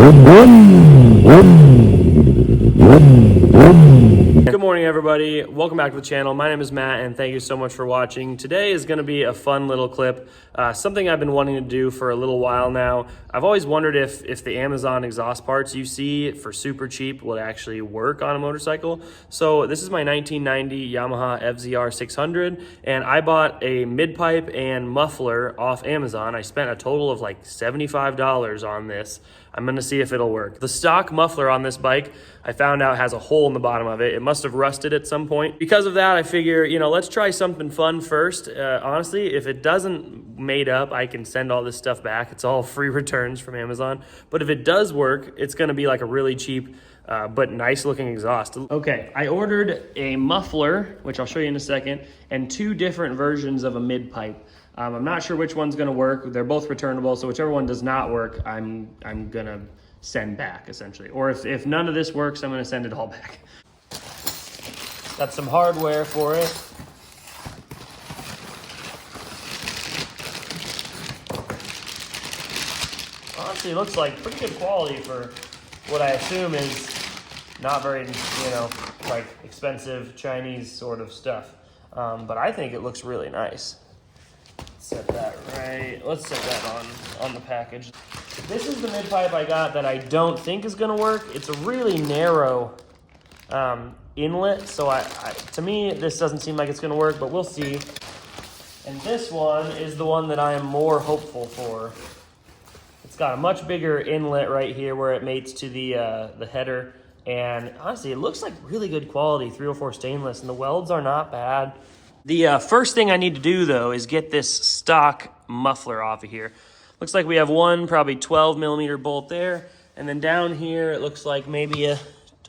Good morning, everybody. Welcome back to the channel. My name is Matt, and thank you so much for watching. Today is going to be a fun little clip, something I've been wanting to do for a little while now. I've always wondered if the Amazon exhaust parts you see for super cheap would actually work on a motorcycle. So this is my 1990 Yamaha FZR600, and I bought a mid-pipe and muffler off Amazon. I spent a total of like $75 on this. I'm gonna see if it'll work. The stock muffler on this bike, I found out has a hole in the bottom of it. It must have rusted at some point. Because of that, I figure, let's try something fun first. Honestly, if it doesn't made up, I can send all this stuff back. It's all free returns from Amazon. But if it does work, it's gonna be like a really cheap, but nice looking exhaust. Okay, I ordered a muffler, which I'll show you in a second, and two different versions of a mid-pipe. I'm not sure which one's gonna work. They're both returnable, so whichever one does not work, I'm gonna send back, essentially. Or if none of this works, I'm gonna send it all back. Got some hardware for it. Honestly, it looks like pretty good quality for what I assume is not very, like expensive Chinese sort of stuff. But I think it looks really nice. Set that right. Let's set that on the package. This is the mid-pipe I got that I don't think is gonna work. It's a really narrow inlet, so to me this doesn't seem like it's gonna work, but we'll see. And this one is the one that I am more hopeful for. It's got a much bigger inlet right here where it mates to the header, and honestly, it looks like really good quality 304 stainless, and the welds are not bad. The first thing I need to do, though, is get this stock muffler off of here. Looks like we have one probably 12 millimeter bolt there, and then down here it looks like maybe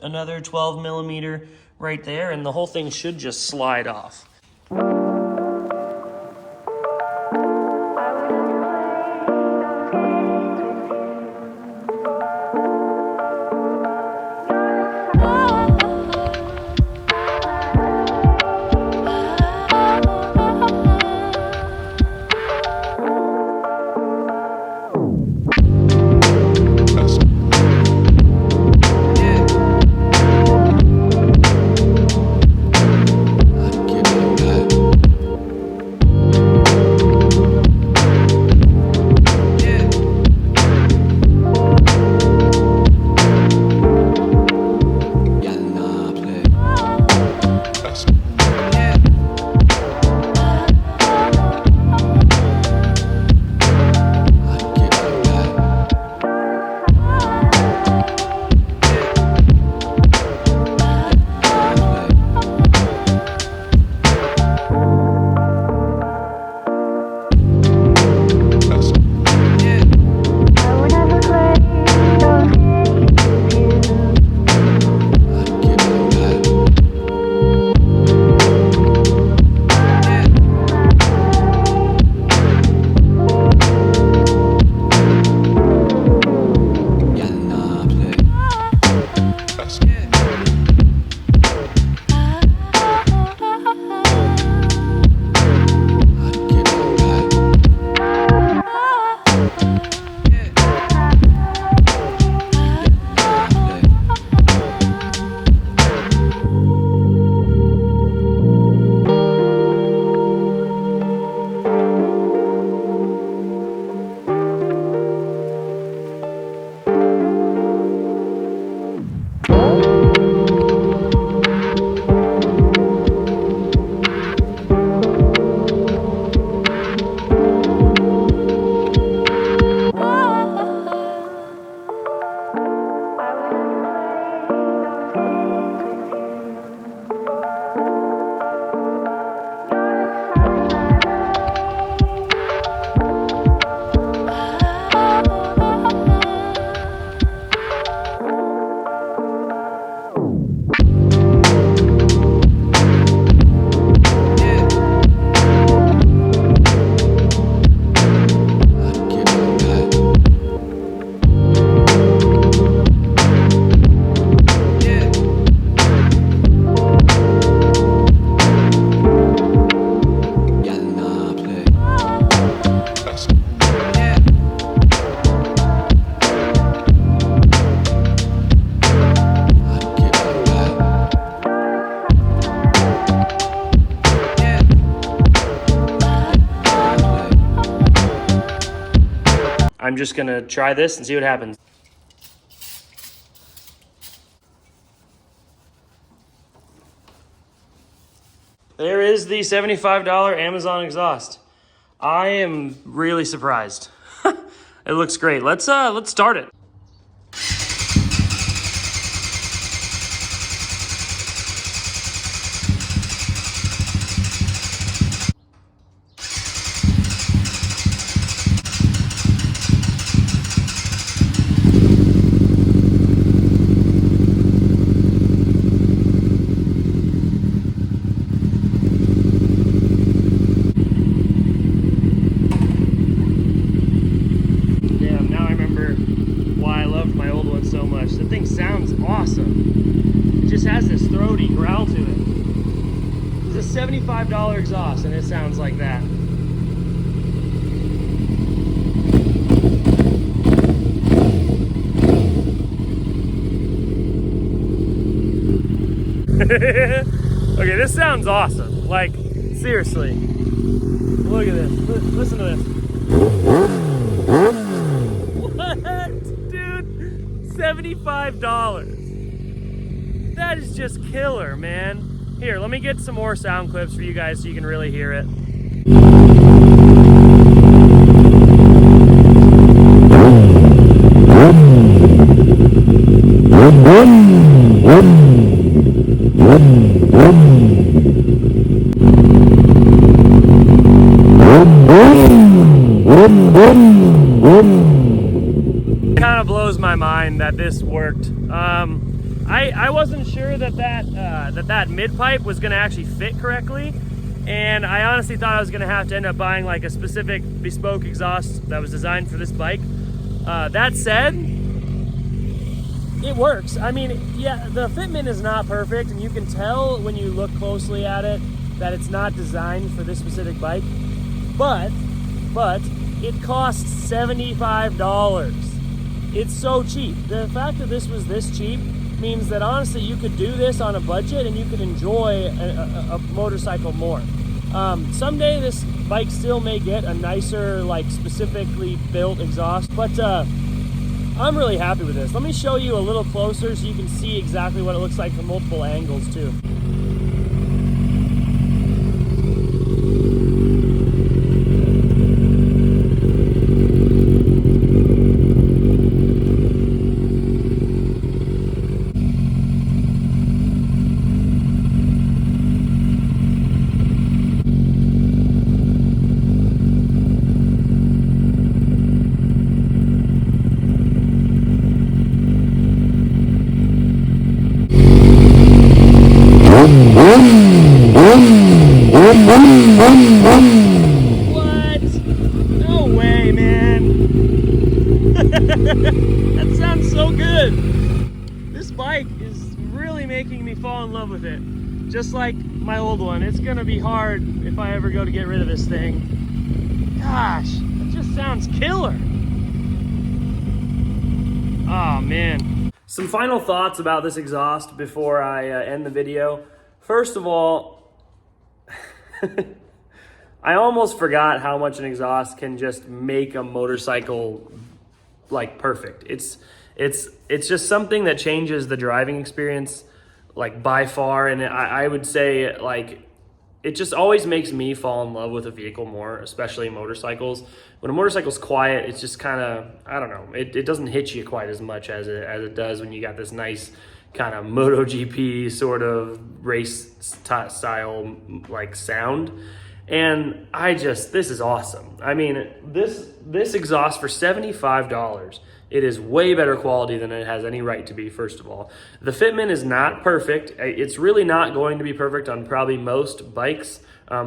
another 12 millimeter right there, and the whole thing should just slide off. I'm just gonna try this and see what happens. There is the $75 Amazon exhaust. I am really surprised. It looks great. Let's start it. So much. The thing sounds awesome. It just has this throaty growl to it. It's a $75 exhaust and it sounds like that. Okay, this sounds awesome. Like, seriously. Look at this. Listen to this. What? Dude, $75. That is just killer, man. Here, let me get some more sound clips for you guys so you can really hear it. Kind of blows my mind that this worked. I wasn't sure that mid pipe was going to actually fit correctly, and I honestly thought I was going to have to end up buying like a specific bespoke exhaust that was designed for this bike. That said, it works. I mean, yeah, the fitment is not perfect, and you can tell when you look closely at it that it's not designed for this specific bike, but it costs $75. It's so cheap. The fact that this was this cheap means that honestly you could do this on a budget and you could enjoy a motorcycle more. Someday this bike still may get a nicer, like specifically built exhaust, but I'm really happy with this. Let me show you a little closer so you can see exactly what it looks like from multiple angles too. What? No way, man. That sounds so good. This bike is really making me fall in love with it. Just like my old one. It's gonna be hard if I ever go to get rid of this thing. Gosh, it just sounds killer. Oh, man. Some final thoughts about this exhaust before I end the video. First of all, I almost forgot how much an exhaust can just make a motorcycle like perfect. It's just something that changes the driving experience like by far, and I would say like it just always makes me fall in love with a vehicle more, especially motorcycles. When a motorcycle's quiet, it's just kind of, I don't know, it doesn't hit you quite as much as it does when you got this nice kind of MotoGP sort of race style like sound. And this is awesome. I mean, this exhaust for $75, it is way better quality than it has any right to be, first of all. The fitment is not perfect. It's really not going to be perfect on probably most bikes,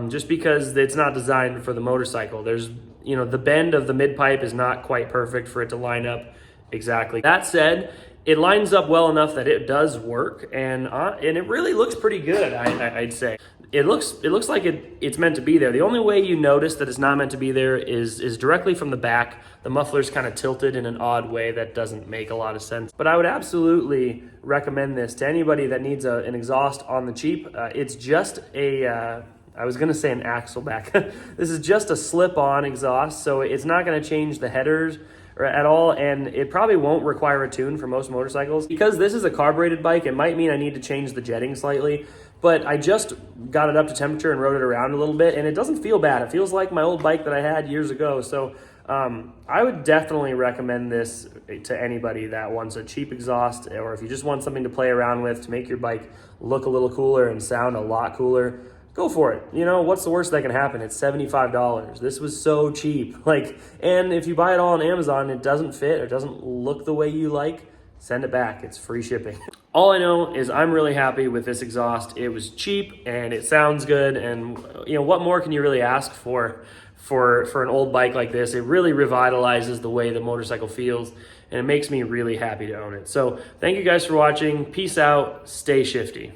just because it's not designed for the motorcycle. There's, you know, the bend of the mid pipe is not quite perfect for it to line up exactly. That said, it lines up well enough that it does work, and it really looks pretty good, I'd say. It looks like it's meant to be there. The only way you notice that it's not meant to be there is directly from the back. The muffler's kind of tilted in an odd way that doesn't make a lot of sense. But I would absolutely recommend this to anybody that needs an exhaust on the cheap. It's just I was gonna say an axle back. This is just a slip-on exhaust, so it's not gonna change the headers or at all, and it probably won't require a tune for most motorcycles. Because this is a carbureted bike, it might mean I need to change the jetting slightly, but I just got it up to temperature and rode it around a little bit, and it doesn't feel bad. It feels like my old bike that I had years ago. So I would definitely recommend this to anybody that wants a cheap exhaust, or if you just want something to play around with to make your bike look a little cooler and sound a lot cooler. Go for it. You know, what's the worst that can happen? It's $75. This was so cheap. Like, and if you buy it all on Amazon, it doesn't fit or doesn't look the way you like, send it back. It's free shipping. All I know is I'm really happy with this exhaust. It was cheap and it sounds good. And you know, what more can you really ask for an old bike like this? It really revitalizes the way the motorcycle feels, and it makes me really happy to own it. So thank you guys for watching. Peace out. Stay shifty.